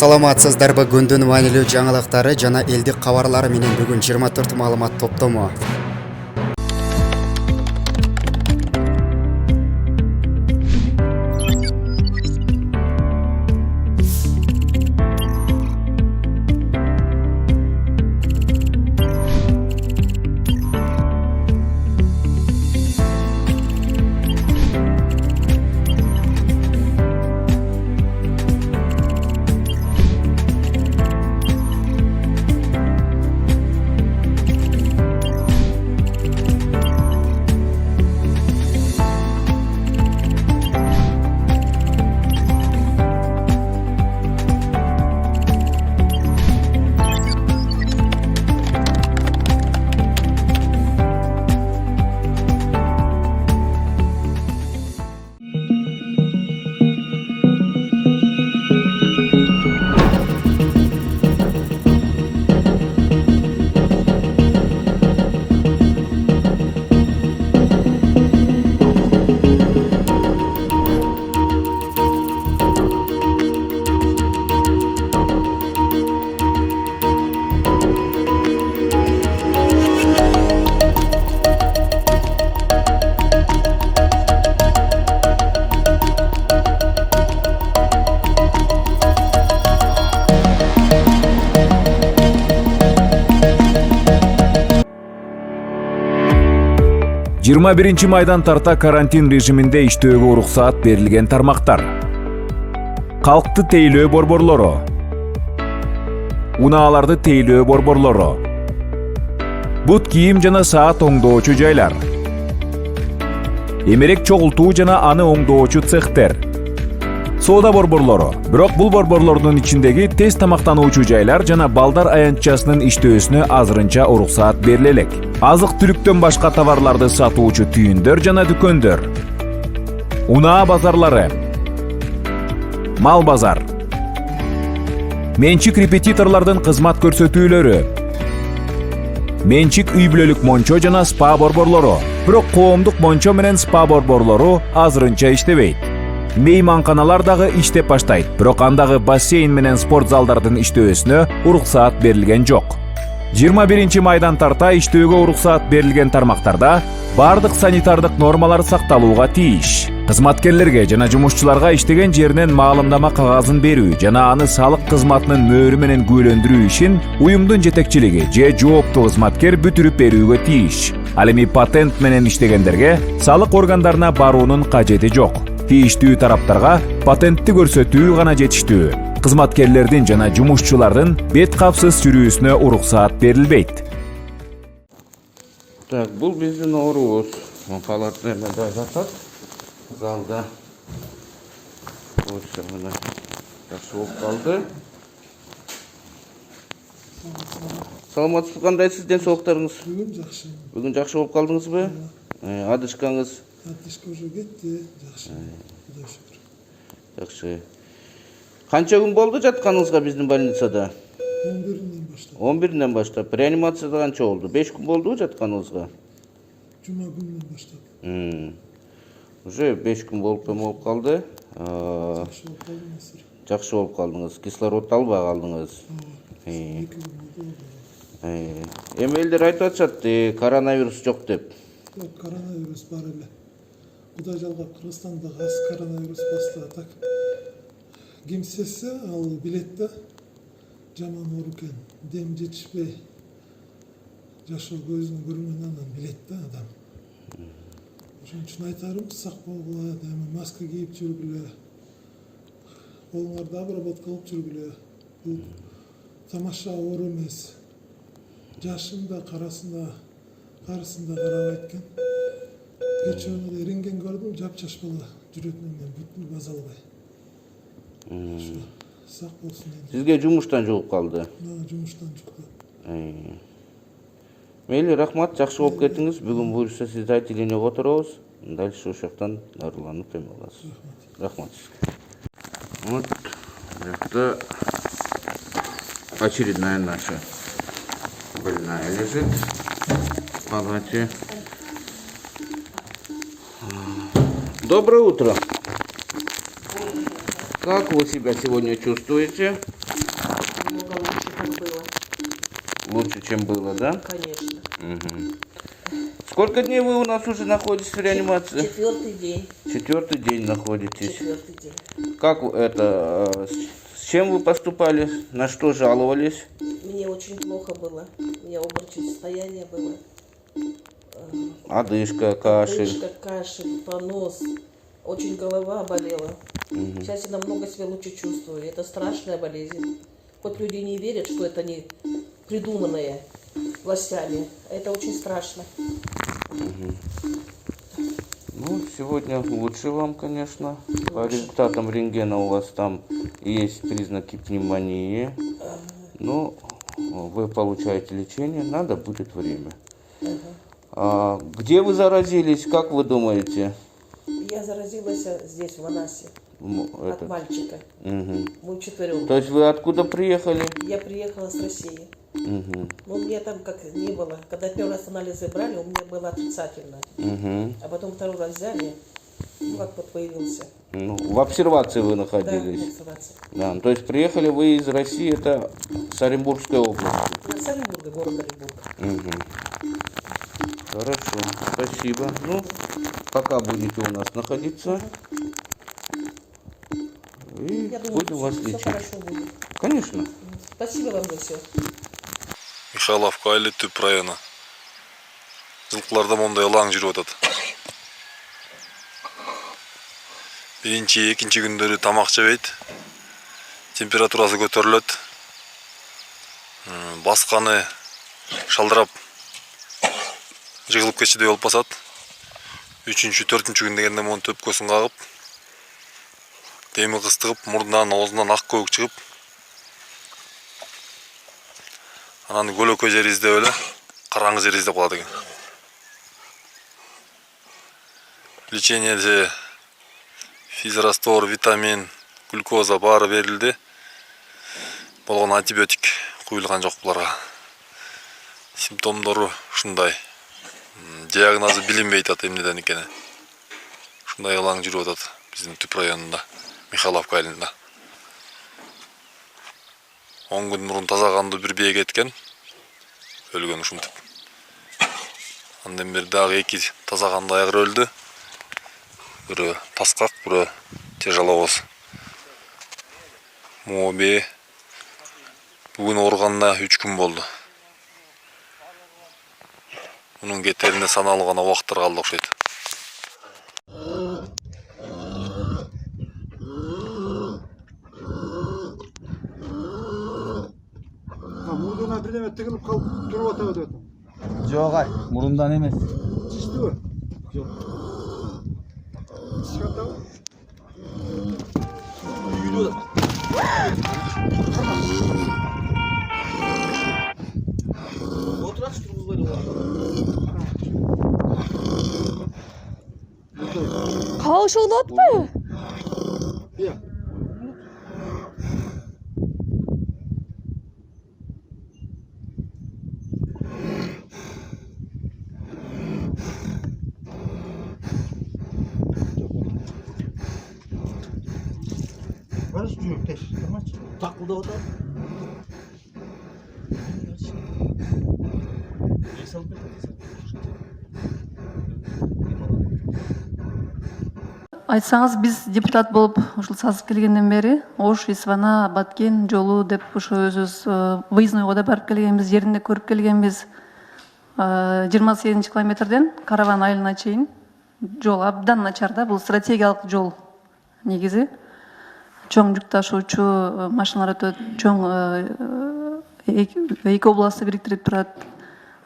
Саламатсыздарбы, күндүн маанилүү жаңылыктары жана элдик кабарлары менен бүгүн 24 маалымат топтому. Жыйырма биринчи майдан тарта карантин режиминде иштөөгө уруксаат берилген тармактар. Калкты тейлөө борборлору, унааларды тейлөө борборлору, бут кийим жана саат оңдоочу жайлар, эмерек чогултуу жана аны оңдоочу цехтер, соода борборлору. Бирок бул борборлордун ичиндеги тез тамактануучу жайлар жана балдар аянтчасынын иштөөсүнө азырынча уруксаат бериле элек. Азык-түлүктөн башка товарларды сатуучу түйүндөр жана дүкөндөр, унаа базарлары, мал базар, менчик репетиторлордун кызмат көрсөтүүлөрү, менчик үй бүлөлүк мончо жана спа борборлору. Бирок коомдук мончо менен спа борборлору азырынча иштебейт. Мейманканалар дагы иштеп баштайт, бирок андагы бассейн менен спорт залдардын иштөөсүнө уруксаат берилген жок. 21 майдан тарта иштөөгө уруксаат берилген тармактарда бардык санитардык нормалар сакталууга тийиш. Кызматкерлерге жана жумушчуларга иштеген жеринен маалымдама кагазын берүү жана аны салык кызматынын мөөрү менен күбөлөндүрүү ишин уюмдун жетекчилиги же жооптуу кызматкер бүтүрүп берүүгө тийиш. Ал эми патент менен иштегендерге салык органдарына баруунун кажети жок. Тийиштүү тараптарга патентти көрсөтүү гана жетиштүү. Кызматкерлердин жана жумушчулардын бет капсыз жүрүүсүнө уруксаат берилбейт. Так, бул биздин оорубуз. Палатада жатат. Залда. Ошо мына жакшы болуп калды. Саламатсыз, кандайсыз, ден соолуктарыңыз? Бүгүн жакшы болуп калдыңызбы? Адышкаңыз? Адышка уже кетти, жакшы. Кудай шүкүр. Жакшы. Канча күн болду жатканыңызга биздин больницада? 11-ден баштап. 11-ден баштап. Реанимацияда канча болду? 5 күн болду жатканыңызга? Жума күнүнөн баштап. Уже 5 күн болуп калды. Жакшы болуп калдыңыз. Жакшы болуп калдыңыз. Кислород албай калдыңыз. 2 күн болду. Эми элдер айтып атышат, коронавирус жок деп. Жок, коронавирус бар эле. Кудай жалгап, Кыргызстанда аз коронавирус басты. Так ким сезсе ал билет да жаман оору экен, дем жетишпей жашоо көзүнө көрүнгөн анан билет да адам. Ошон үчүн айтарым, сак болгула, маска кийип жүргүлө, колуңарды обработка кылып жүргүлө. Бул тамаша оору эмес. Жашында, карасында карабайт экен. Кечээ рентген көрдүм, жапжаш бала жүрөтүнөн бүтүн базалбай. Сак болсун. Сизге жумуштан жугуп калды? Жумуштан жугду. Мейли, рахмат, жакшы болуп кеттиңиз. Бүгүн буюрса сизди отделениеге которобуз. Дальше ошол жактан дарыланып эме аласыз. Рахмат. Вот, это очередная наша больная лежит в палате. Доброе утро. Как вы себя сегодня чувствуете? лучше, чем было, да? Конечно. Мгм. Сколько дней вы у нас уже находитесь в реанимации? 4-й день. 4-й день находитесь. 4-й день. Как это, с чем вы поступали, на что жаловались? Мне очень плохо было. У меня обморочное состояние было. Одышка, кашель. Одышка, кашель, понос. Очень голова болела. Сейчас я намного себя лучше чувствую. Это страшная болезнь. Хоть люди не верят, что это не придуманное властями. Это очень страшно. Ну, сегодня лучше вам, конечно. По результатам рентгена у вас там есть признаки пневмонии. Но вы получаете лечение, надо будет время. А где вы заразились, как вы думаете? Я заразилась здесь, в Анасе, от мальчика. Мгм. Мы вчетвером. То есть вы откуда приехали? Я приехала с России. Мгм. Ну, мне там как не было. Когда первый раз анализы брали, у меня было отрицательно. Мгм. А потом второй раз взяли, ну, как вот появился. Ну, в обсервации вы Да, находились? обсервация. Да. То есть приехали вы из России, это с Оренбургской области? Из Оренбурга, город Оренбург. Мгм. Хорошо, спасибо. Ну, пока будете у нас находиться, и Я думаю, будем вас все лечить. хорошо будет. Конечно. Спасибо вам за все. Михайловка айылы түп районы. Жылқыларда мондай ылаң жүрүп атат. Биринчи, экинчи күндөрү тамак жебейт. Температурасы көтөрүлөт. Басканы шалдырап жыгылып кетчүдөй болуп басат. 3-4 күн дегенде монун төпкөсүн кагып, деми кыстыгып, мурдунан, оозунан ак көбүк чыгып, анан көлөкө жер издеп эле караңгы жер издеп калат экен. Лечениеде физраствор, витамин, глюкоза баары берилди. Болгон антибиотик куюлган жок буларга. Симптомдору ушундай. Диагнозу билинбей атат эмнеден экени. Ушундай ылаң жүрүп атат биздин түп районунда, Михайловка айылында. 10 күн мурун таза канды бир бие кеткен. Өлгөн ушинтип. Андан бери дагы 2 таза канды айгыр өлдү. Бирөө таскак, бирөө тяжеловоз. Моби бүгүн ооруганына 3 күн болду. Мунун кетерине саналуу гана убакыттар калды окшойт. Мурдуна бирдеме тыгылып калып туруп атабы деп атам. Жок ай, мурундан эмес. Чичтиби? Жок. Чичип атабы? Үйдө. Отыраш тургузбой эле. Калышы болот атпайбы? Иә. Барыш жүрөктеш. Такылдап атат. Айтсаңыз, биз депутат болуп ушул сазып келгенден бери Ош, Исвана, Баткен жолу деп ошо өзүбүз выезднойго да барып келгенбиз, жеринде көрүп келгенбиз. 28 километрден Караван айылына чейин жол абдан начар да, бул стратегиялык жол негизи. Чоң жүк ташуучу машиналар өтөт, чоң эки областты бириктирип турат.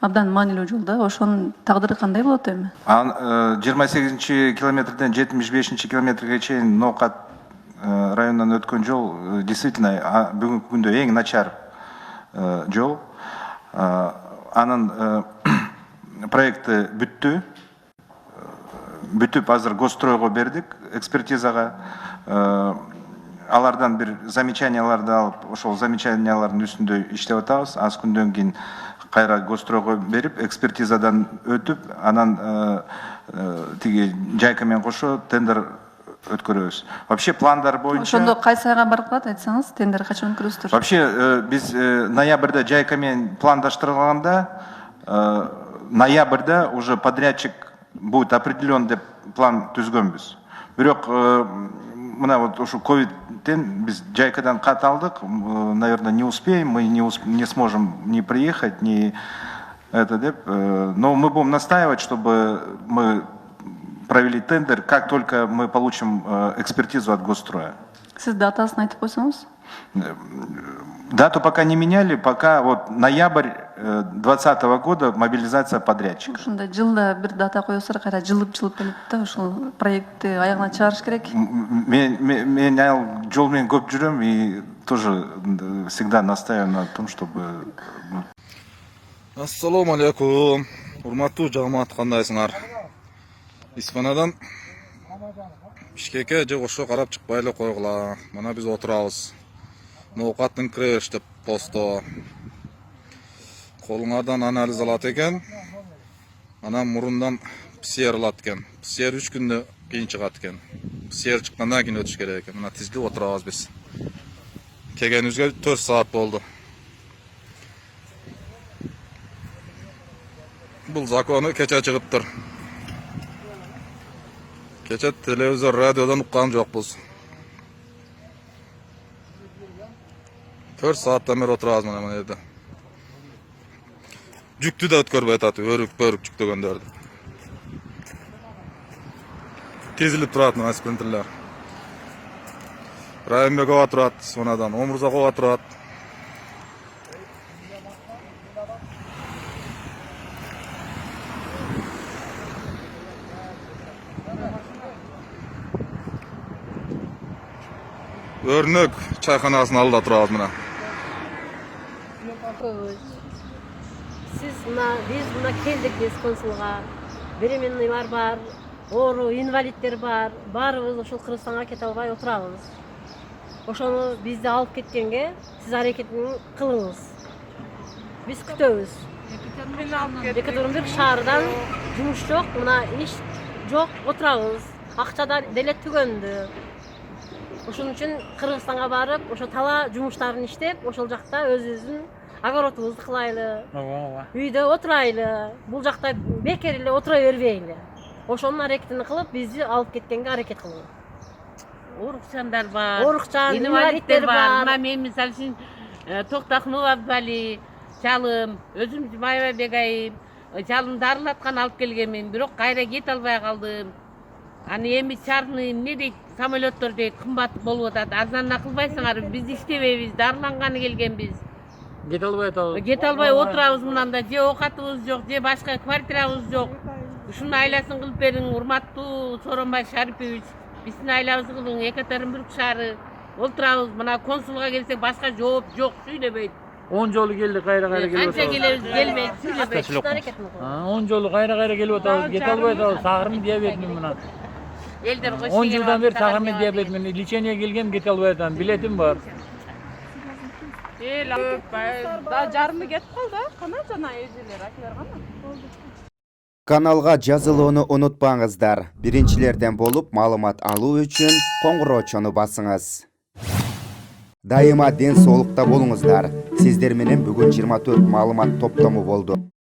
Абдан маанилүү жол да, ошонун тагдыры кандай болот эми? 28 километрден 75 километрге чейин Ноокат районунан өткөн жол действительно бүгүнкү күндө эң начар жол. Анын проекти бүттү. Бүтүп азыр Госстройго бердик, экспертизага. Алардан бир замечанияларды алып, ошол замечаниялардын үстүндө иштеп атабыз. Аз күндөн кийин кайра Госстройго берип, экспертизадан өтүп, анан тиги жайка менен кошо тендер өткөрөбүз. Вообще пландар боюнча ошондо кайсы айга барып калат айтсаңыз, тендер качан өткөрөсүздөр? вообще биз ноябрда жайка менен пландаштырганда ноябрда уже подрядчик будет определен деп план түзгөнбүз. Бирок мына вот ушу ковидтен биз жайкадан кат алдык, наверное, не успеем, мы не сможем ни приехать, ни это деп, но мы будем настаивать, чтобы мы провели тендер, как только мы получим экспертизу от Госстроя. Сиз датасын айтып койсоңуз? Дату пока не меняли, пока вот ноябрь 2020 года мобилизация подрядчика. Ушундай жылда бир дата коесур, кайра жылып келет да, ушул проектти аягына чыгарыш керек. Мен жол менен көп жүрөм и тоже всегда настаиваю на том, чтобы... Ассаламу алейкум. Урматтуу жамаат, кандайсыңар? Испанадан Бишкекке же ошо карап чыкпайлы койгула. Мына биз отурабыз. Ноокаттын креш деп посто. Колуңардан анализ алат экен. Анан мурундан ПСР алат экен. ПСР 3 күндө кийин чыгат экен. ПСР чыккандан кийин өтүш керек экен. Мына тизилип отурабыз биз. Келгенибизге 4 саат болду. Бул закону кече чыгыптыр. Кече телевизор, радиодон уккан жокпуз. 4 сааттан бери отурабыз мына жерде. Жүктү да өткөрбөй атат, өрүк жүктөгөндөрдү. Тезилип турат мына спринтерлер. Райымбекова турат, сонадан Омурзакова турат. Өрнөк чайканасынын алдында турабыз мына. Biz buna keldik biz konsulga. Беременныйлар бар, оору инвалидтер бар. Баарыбыз ошол Кыргызстанга кете албай отурабыз. Ошону бизди алып кеткенге сиз аракетин кылыңыз. Биз күтөбүз. Екатеринбург шаарынан жумуш жок, мына иш жок, отурабыз. Акча да деле түгөндү. Ошон үчүн Кыргызстанга барып, ошо тала жумуштарын иштеп, ошол жакта өзүбүздүн огородубузду кылайлы. Үйдө отурайлы. Бул жакта бекер эле отура бербейли. Ошонун аракетин кылып, бизди алып кеткенге аракет кылыңыз. Орукчандар бар, инвалидтер бар. Мына мен мисалы үчүн Токтохунова Абдали, жалым, өзүм Майба Бегайым, жалым дарылаткан алып келгенмин, бирок кайра кете албай калдым. Аны эми чарный эмне дейт, самолеттор дейт, кымбат болуп атат. Арзанына кылбайсыңар, биз иштебейбиз, дарыланганы келгенбиз. Кете албай атабыз. Кете албай отурабыз мынанда, же оокатыбыз жок, же башка квартирабыз жок. Ушунун айласын кылып бериң, урматтуу Сооронбай Шарипович. Биздин айлабызды кылың, Екатеринбург шаары. Отурабыз, мына консулга келсек башка жооп жок, сүйлөбөйт. 10 жолу келди, кайра келип атабыз. Канча келебиз, келбейт, сүйлөбөйт. 10 жолу кайра келип атабыз. Кете албай атабыз. Сагырмын диабетмин мына. 10 жылдан бeri сагырмын диабетмин. Лечение келгем, кете албай атам. Билетим бар. Да жарымы кетип калды, кана жана эжелер, акелер кана. Каналга жазылууну унутпаңыздар. Биринчилерден болуп маалымат алуу үчүн коңгуроочону басыңыз. Дайыма ден соолукта болуңуздар. Сиздер менен бүгүн 24 маалымат топтому болду.